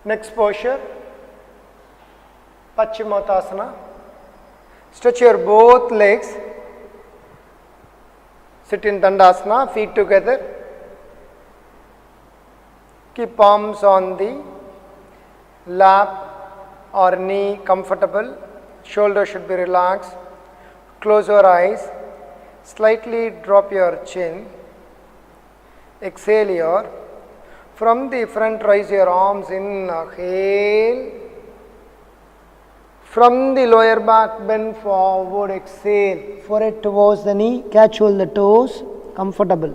Next posture, Pascimatanasana. Stretch your both legs. Sit in Dandasana, feet together. Keep palms on the lap or knee, comfortable. Shoulder should be relaxed. Close your eyes. Slightly drop your chin. Exhale your. From the front, raise your arms. Inhale. From the lower back, bend forward. Exhale. Forehead towards the knee. Catch all the toes. Comfortable.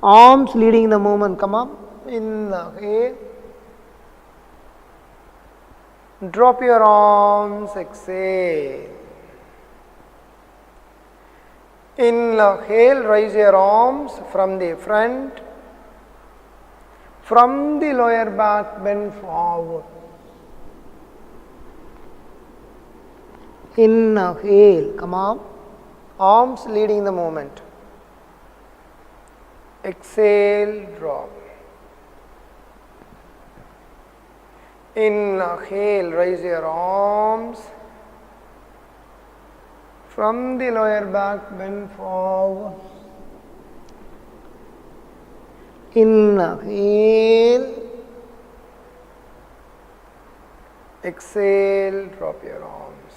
Arms leading the movement. Come up. Inhale. Drop your arms. Exhale. Inhale, raise your arms from the front. From the lower back, bend forward. Inhale, come up. Arms leading the movement. Exhale, drop. Inhale, raise your arms. From the lower back, bend forward. Inhale. Exhale, drop your arms.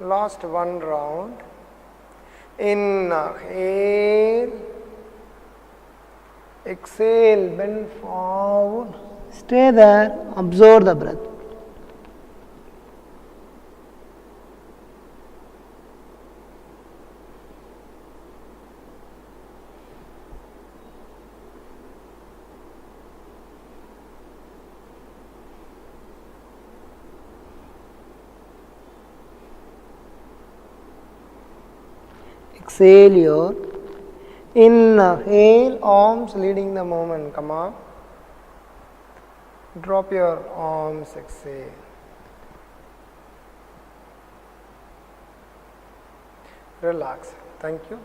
Last one round. Inhale. Exhale, bend forward. Stay there, absorb the breath. Exhale your. Inhale, arms leading the movement. Come up. Drop your arms. Exhale. Relax. Thank you.